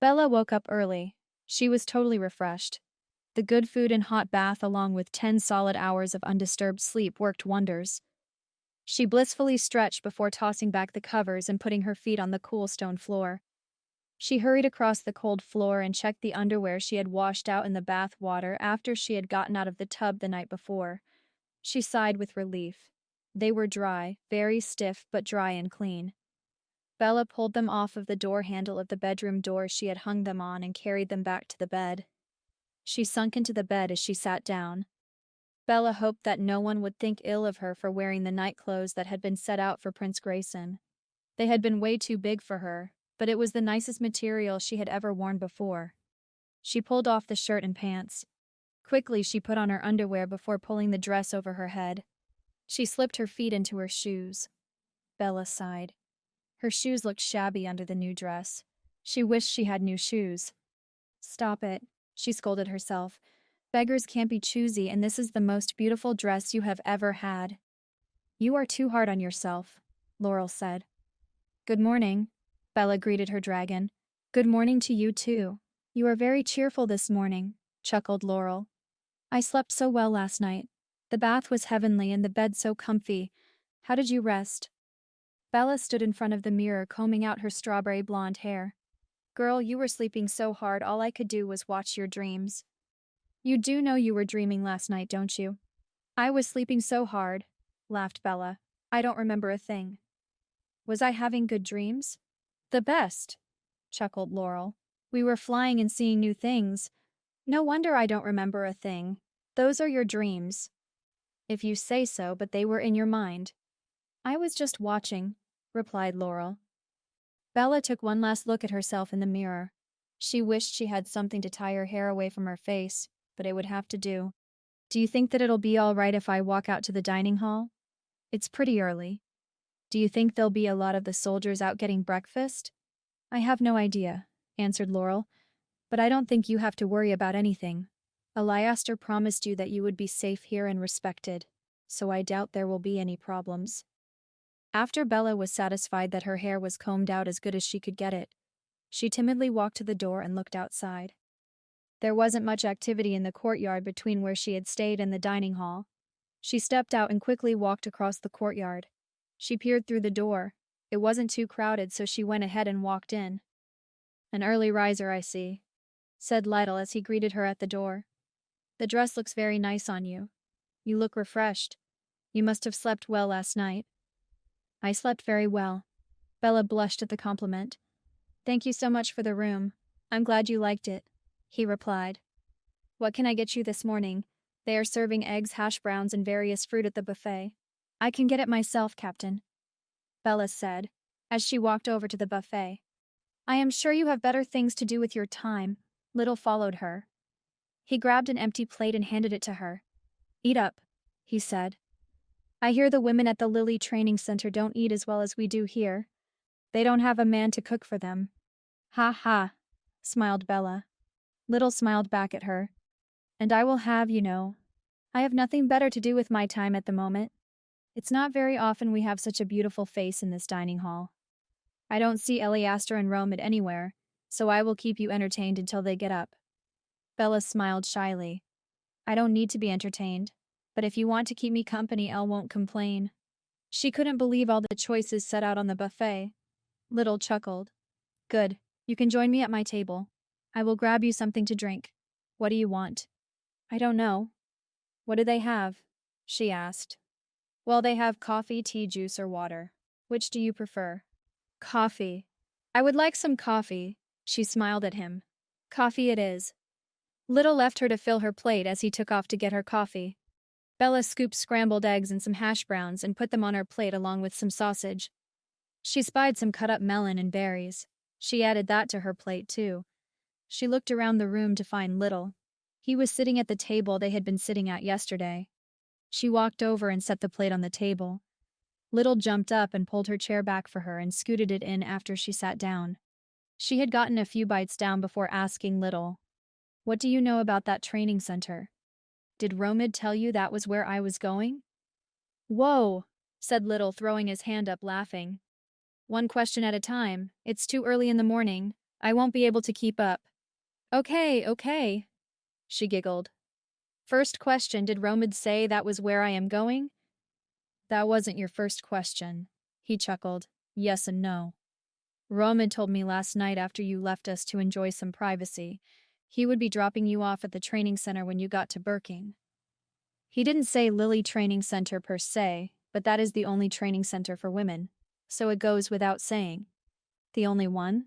Bella woke up early. She was totally refreshed. The good food and hot bath along with 10 solid hours of undisturbed sleep worked wonders. She blissfully stretched before tossing back the covers and putting her feet on the cool stone floor. She hurried across the cold floor and checked the underwear she had washed out in the bath water after she had gotten out of the tub the night before. She sighed with relief. They were dry, very stiff but dry and clean. Bella pulled them off of the door handle of the bedroom door she had hung them on and carried them back to the bed. She sunk into the bed as she sat down. Bella hoped that no one would think ill of her for wearing the night clothes that had been set out for Prince Grayson. They had been way too big for her, but it was the nicest material she had ever worn before. She pulled off the shirt and pants. Quickly, she put on her underwear before pulling the dress over her head. She slipped her feet into her shoes. Bella sighed. Her shoes looked shabby under the new dress. She wished she had new shoes. Stop it, she scolded herself. Beggars can't be choosy, and this is the most beautiful dress you have ever had. You are too hard on yourself, Laurel said. Good morning, Bella greeted her dragon. Good morning to you too. You are very cheerful this morning, chuckled Laurel. I slept so well last night. The bath was heavenly and the bed so comfy. How did you rest? Bella stood in front of the mirror combing out her strawberry blonde hair. Girl, you were sleeping so hard all I could do was watch your dreams. You do know you were dreaming last night, don't you? I was sleeping so hard, laughed Bella. I don't remember a thing. Was I having good dreams? The best, chuckled Laurel. We were flying and seeing new things. No wonder I don't remember a thing. Those are your dreams. If you say so, but they were in your mind. I was just watching, replied Laurel. Bella took one last look at herself in the mirror. She wished she had something to tie her hair away from her face, but it would have to do. Do you think that it'll be all right if I walk out to the dining hall? It's pretty early. Do you think there'll be a lot of the soldiers out getting breakfast? I have no idea, answered Laurel, but I don't think you have to worry about anything. Eliaster promised you that you would be safe here and respected, so I doubt there will be any problems. After Bella was satisfied that her hair was combed out as good as she could get it, she timidly walked to the door and looked outside. There wasn't much activity in the courtyard between where she had stayed and the dining hall. She stepped out and quickly walked across the courtyard. She peered through the door. It wasn't too crowded, so she went ahead and walked in. An early riser, I see, said Lytle as he greeted her at the door. The dress looks very nice on you. You look refreshed. You must have slept well last night. I slept very well. Bella blushed at the compliment. Thank you so much for the room. I'm glad you liked it, he replied. What can I get you this morning? They are serving eggs, hash browns, and various fruit at the buffet. I can get it myself, Captain, Bella said, as she walked over to the buffet. I am sure you have better things to do with your time. Little followed her. He grabbed an empty plate and handed it to her. Eat up, he said. I hear the women at the Lily Training Center don't eat as well as we do here. They don't have a man to cook for them. Ha ha, smiled Bella. Little smiled back at her. And I will have, you know. I have nothing better to do with my time at the moment. It's not very often we have such a beautiful face in this dining hall. I don't see Eliaster and Romid anywhere, so I will keep you entertained until they get up. Bella smiled shyly. I don't need to be entertained, but if you want to keep me company, Elle won't complain. She couldn't believe all the choices set out on the buffet. Little chuckled. Good, you can join me at my table. I will grab you something to drink. What do you want? I don't know. What do they have? She asked. Well, they have coffee, tea, juice, or water. Which do you prefer? Coffee. I would like some coffee, she smiled at him. Coffee it is. Little left her to fill her plate as he took off to get her coffee. Bella scooped scrambled eggs and some hash browns and put them on her plate along with some sausage. She spied some cut-up melon and berries. She added that to her plate, too. She looked around the room to find Little. He was sitting at the table they had been sitting at yesterday. She walked over and set the plate on the table. Little jumped up and pulled her chair back for her and scooted it in after she sat down. She had gotten a few bites down before asking Little, What do you know about that training center? Did Romid tell you that was where I was going? Whoa, said Little, throwing his hand up laughing. One question at a time. It's too early in the morning. I won't be able to keep up. Okay, okay, she giggled. First question, did Romid say that was where I am going? That wasn't your first question. He chuckled. Yes and no. Romid told me last night after you left us to enjoy some privacy. He would be dropping you off at the training center when you got to Birking. He didn't say Lily Training Center per se, but that is the only training center for women. So it goes without saying. The only one?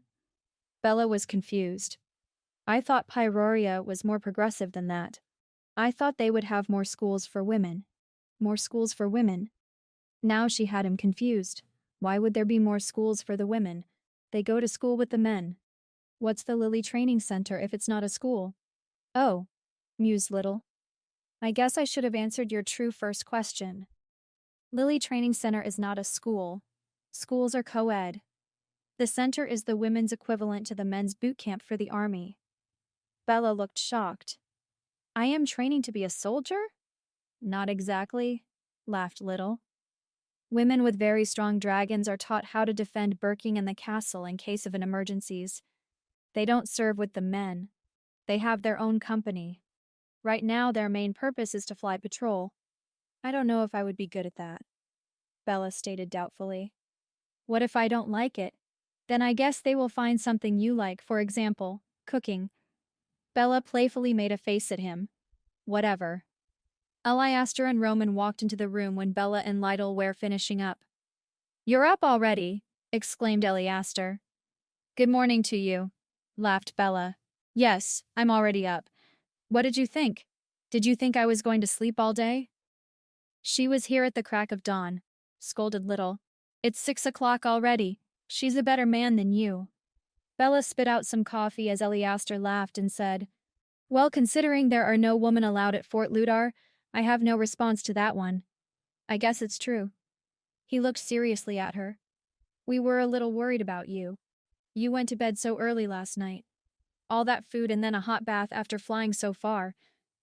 Bella was confused. I thought Pyroria was more progressive than that. I thought they would have more schools for women. More schools for women. Now she had him confused. Why would there be more schools for the women? They go to school with the men. What's the Lily Training Center if it's not a school? Oh, mused Little. I guess I should have answered your true first question. Lily Training Center is not a school. Schools are co-ed. The center is the women's equivalent to the men's boot camp for the army. Bella looked shocked. I am training to be a soldier? Not exactly, laughed Little. Women with very strong dragons are taught how to defend Birking and the castle in case of an emergencies. They don't serve with the men. They have their own company. Right now, their main purpose is to fly patrol. I don't know if I would be good at that, Bella stated doubtfully. What if I don't like it? Then I guess they will find something you like, for example, cooking. Bella playfully made a face at him. Whatever. Eliaster and Roman walked into the room when Bella and Lytle were finishing up. You're up already, exclaimed Eliaster. Good morning to you, laughed Bella. Yes, I'm already up. What did you think? Did you think I was going to sleep all day? She was here at the crack of dawn, scolded Little. It's 6 o'clock already. She's a better man than you. Bella spit out some coffee as Eliaster laughed and said, Well, considering there are no women allowed at Fort Ludar, I have no response to that one. I guess it's true. He looked seriously at her. We were a little worried about you. You went to bed so early last night. All that food and then a hot bath after flying so far.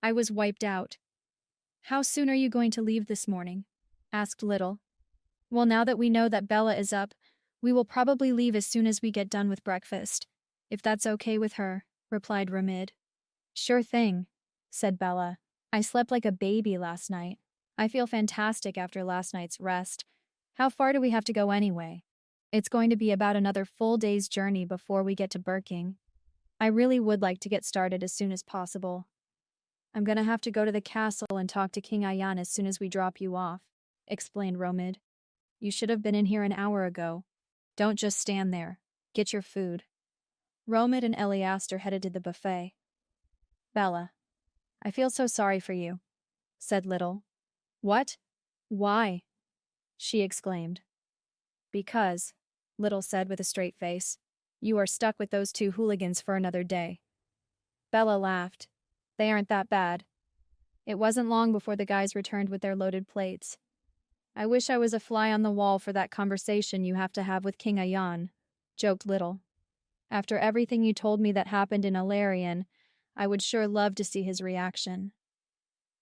I was wiped out. How soon are you going to leave this morning? Asked Little. Well, now that we know that Bella is up, we will probably leave as soon as we get done with breakfast. If that's okay with her, replied Ramid. Sure thing, said Bella. I slept like a baby last night. I feel fantastic after last night's rest. How far do we have to go anyway? It's going to be about another full day's journey before we get to Birking. I really would like to get started as soon as possible. I'm gonna have to go to the castle and talk to King Ayan as soon as we drop you off, explained Romid. You should have been in here an hour ago. Don't just stand there. Get your food. Romid and Eliaster headed to the buffet. Bella, I feel so sorry for you, said Little. What? Why? She exclaimed. Because, Little said with a straight face, you are stuck with those two hooligans for another day. Bella laughed. They aren't that bad. It wasn't long before the guys returned with their loaded plates. I wish I was a fly on the wall for that conversation you have to have with King Ayan, joked Little. After everything you told me that happened in Alarion, I would sure love to see his reaction.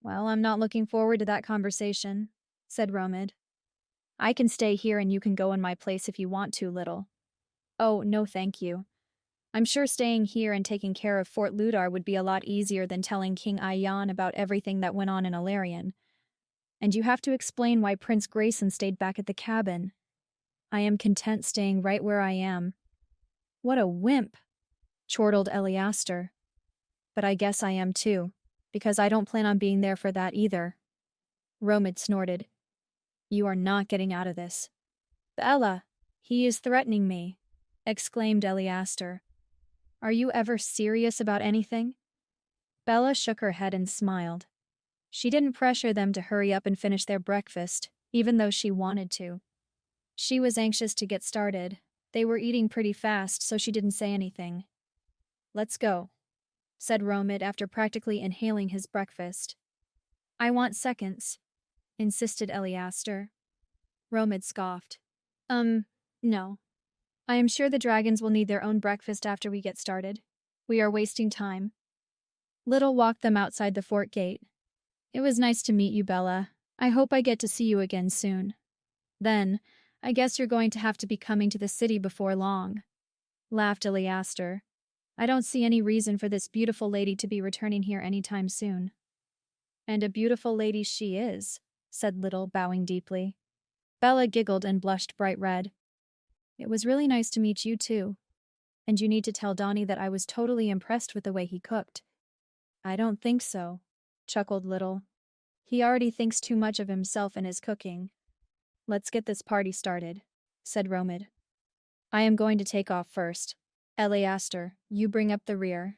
Well, I'm not looking forward to that conversation, said Romid. I can stay here and you can go in my place if you want to, Little. Oh, no thank you. I'm sure staying here and taking care of Fort Ludar would be a lot easier than telling King Ayan about everything that went on in Alarion. And you have to explain why Prince Grayson stayed back at the cabin. I am content staying right where I am. What a wimp, chortled Eliaster. But I guess I am too, because I don't plan on being there for that either. Romid snorted. You are not getting out of this. Bella, he is threatening me, exclaimed Eliaster. Are you ever serious about anything? Bella shook her head and smiled. She didn't pressure them to hurry up and finish their breakfast, even though she wanted to. She was anxious to get started. They were eating pretty fast, so she didn't say anything. Let's go, said Romid after practically inhaling his breakfast. I want seconds, insisted Eliaster. Romid scoffed. No. I am sure the dragons will need their own breakfast after we get started. We are wasting time. Little walked them outside the fort gate. It was nice to meet you, Bella. I hope I get to see you again soon. Then, I guess you're going to have to be coming to the city before long. laughed Eleaster. I don't see any reason for this beautiful lady to be returning here anytime soon. And a beautiful lady she is, said Little, bowing deeply. Bella giggled and blushed bright red. It was really nice to meet you too. And you need to tell Donnie that I was totally impressed with the way he cooked. I don't think so, chuckled Little. He already thinks too much of himself and his cooking. Let's get this party started, said Romid. I am going to take off first. Eleaster, you bring up the rear.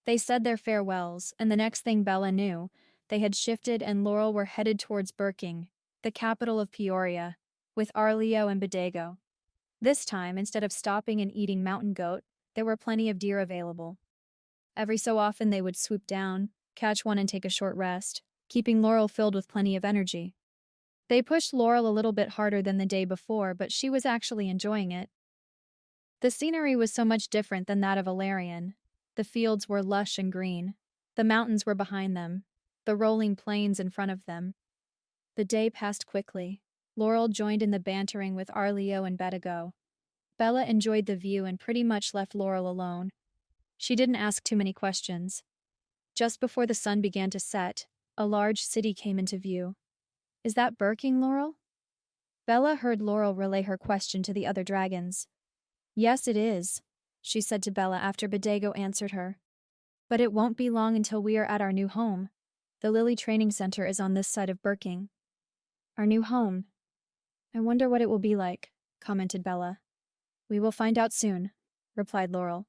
They said their farewells, and the next thing Bella knew, they had shifted and Laurel were headed towards Birking, the capital of Peoria, with Arleo and Bodego. This time, instead of stopping and eating mountain goat, there were plenty of deer available. Every so often they would swoop down, catch one and take a short rest, keeping Laurel filled with plenty of energy. They pushed Laurel a little bit harder than the day before, but she was actually enjoying it. The scenery was so much different than that of Alarion. The fields were lush and green. The mountains were behind them, the rolling plains in front of them. The day passed quickly. Laurel joined in the bantering with Arleo and Bedigo. Bella enjoyed the view and pretty much left Laurel alone. She didn't ask too many questions. Just before the sun began to set, a large city came into view. Is that Birking, Laurel? Bella heard Laurel relay her question to the other dragons. Yes, it is, she said to Bella after Bodego answered her. But it won't be long until we are at our new home. The Lily Training Center is on this side of Birking. Our new home. I wonder what it will be like, commented Bella. We will find out soon, replied Laurel.